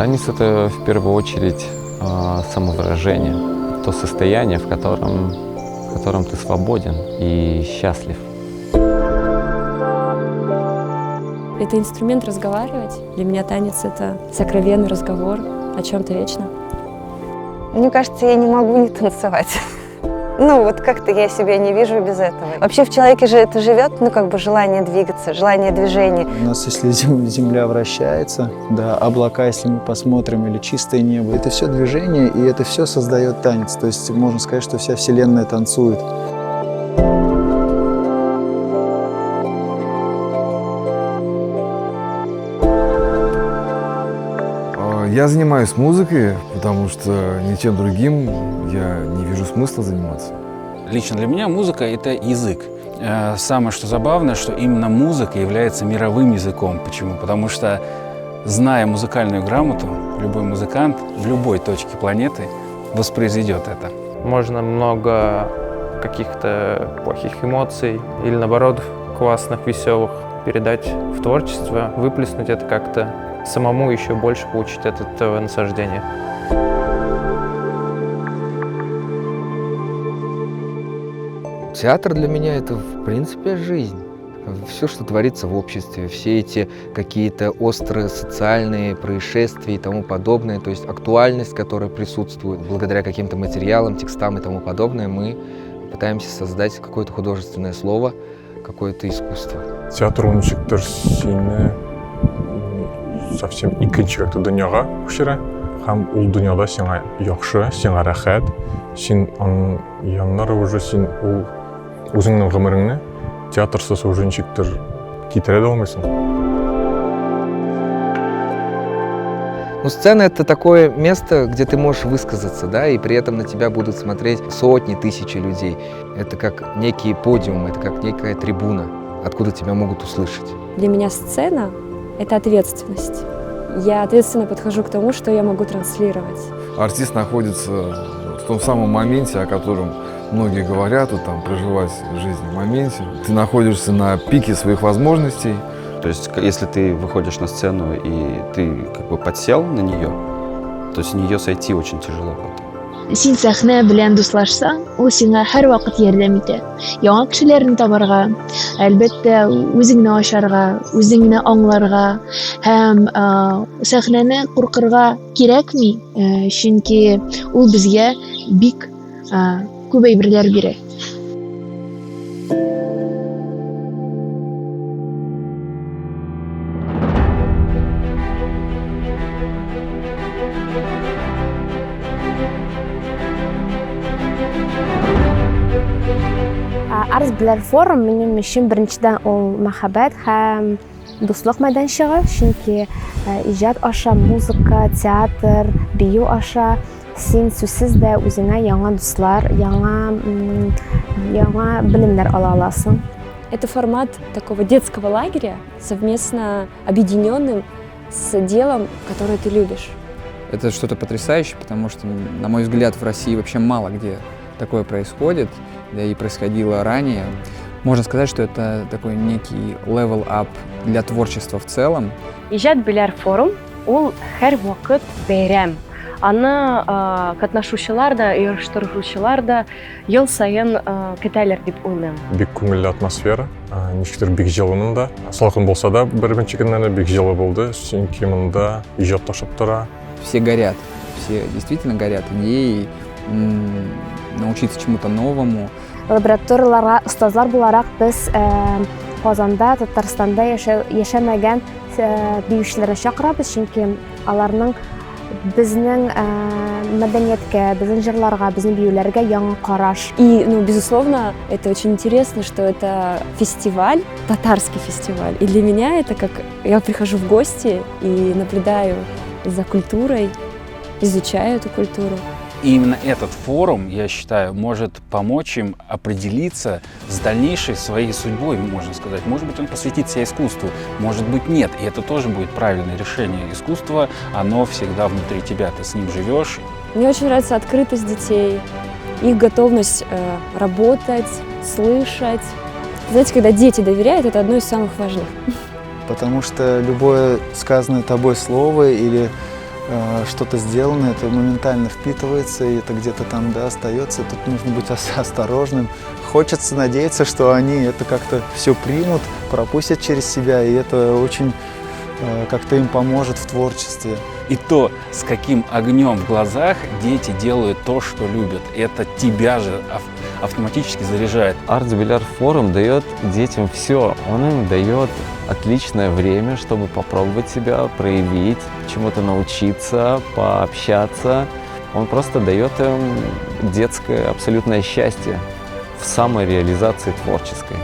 Танец – это в первую очередь самовыражение, то состояние, в котором ты свободен и счастлив. Это инструмент разговаривать. Для меня танец – это сокровенный разговор о чем-то вечном. Мне кажется, я не могу не танцевать. Ну, вот как-то я себя не вижу без этого. Вообще в человеке же это живет, ну, как бы желание двигаться, желание движения. У нас, если Земля вращается, да, облака, если мы посмотрим, или чистое небо, это все движение, и это все создает танец. То есть можно сказать, что вся Вселенная танцует. Я занимаюсь музыкой, потому что ничем другим я не вижу смысла заниматься. Лично для меня музыка – это язык. Самое что забавное, что именно музыка является мировым языком. Почему? Потому что, зная музыкальную грамоту, любой музыкант в любой точке планеты воспроизведет это. Можно много каких-то плохих эмоций или, наоборот, классных, веселых передать в творчество, выплеснуть это как-то, самому еще больше получить от этого наслаждения. Театр для меня – это, в принципе, жизнь. Все, что творится в обществе, все эти какие-то острые социальные происшествия и тому подобное, то есть актуальность, которая присутствует благодаря каким-то материалам, текстам и тому подобное, мы пытаемся создать какое-то художественное слово, какое-то искусство. Театр ойыншықтар сені совсем икенче как-то дөньяга күчерә һәм ул дөньяда сиңа яхшы, сиңа рәхәт, син аның яннары уже син ул үзеңнең гомереңне театрсыз уже ничектер китерә дә алмыйсың. Ну, сцена – это такое место, где ты можешь высказаться, да, и при этом на тебя будут смотреть сотни, тысячи людей. Это как некий подиум, это как некая трибуна, откуда тебя могут услышать. Для меня сцена – это ответственность. Я ответственно подхожу к тому, что я могу транслировать. Артист находится в том самом моменте, о котором многие говорят, вот, там, проживать жизнь в моменте. Ты находишься на пике своих возможностей. То есть, если ты выходишь на сцену и ты как бы подсел на нее, то с нее сойти очень тяжело потом. Син сәхнә белән дуслашсаң, ул сиңа һәр вакыт ярдәм итә. Яңа кешеләрне табарга, әлбәттә үзеңне ачарга, үзеңне аңларга һәм сәхнәне куркырга кирәкми, чөнки ул безгә бик күп әйберләр бирә. Арз белән форум минем өчен беренчедән ул мәхәббәт һәм дуслык мәйданчыгы, чөнки иҗат аша музыка, театр, бию аша син сүзсез дә үзеңә яңа дуслар, яңа белемнәр ала аласың. Это формат такого детского лагеря, совместно объединенным с делом, которое ты любишь. Это что-то потрясающее, потому что, на мой взгляд, в России вообще мало где такое происходит, да и происходило ранее. Можно сказать, что это такой некий level-up для творчества в целом. Иҗат белән форум ул һәр вакыт бәйрәм. Аны катнашучылар да, оештыручылар да ел сайын көтәләр дип уйлыйм. Бик күңелле атмосфера, ничектер бик җылы да. Салкын булса да, беренче көннәрдә бик җылы булды, чөнки монда иҗат ташып тора. Все горят, все действительно горят идеей, научиться чему-то новому. Лабораторияларга остазлар буларак без Казанда, Татарстанда яшәмәгән биючеләрне чакырабыз, чөнки аларның безнең мәдәнияткә, безнең җырларга, безнең биюләргә яңа караш. И, безусловно, это очень интересно, что это фестиваль, татарский фестиваль. И для меня это как я прихожу в гости и наблюдаю за культурой, изучаю эту культуру. И именно этот форум, я считаю, может помочь им определиться с дальнейшей своей судьбой, можно сказать. Может быть, он посвятит себя искусству, может быть, нет. И это тоже будет правильное решение. Искусство, оно всегда внутри тебя, ты с ним живешь. Мне очень нравится открытость детей, их готовность работать, слышать. Знаете, когда дети доверяют, это одно из самых важных. Потому что любое сказанное тобой слово или что-то сделано, это моментально впитывается, и это где-то там, да, остается. Тут нужно быть осторожным. Хочется надеяться, что они это как-то все примут, пропустят через себя, и это очень как-то им поможет в творчестве. И то, с каким огнем в глазах дети делают то, что любят. Это тебя же автоматически заряжает. Arts Bilyard Forum дает детям все. Он им дает отличное время, чтобы попробовать себя, проявить, чему-то научиться, пообщаться. Он просто дает им детское абсолютное счастье в самореализации творческой.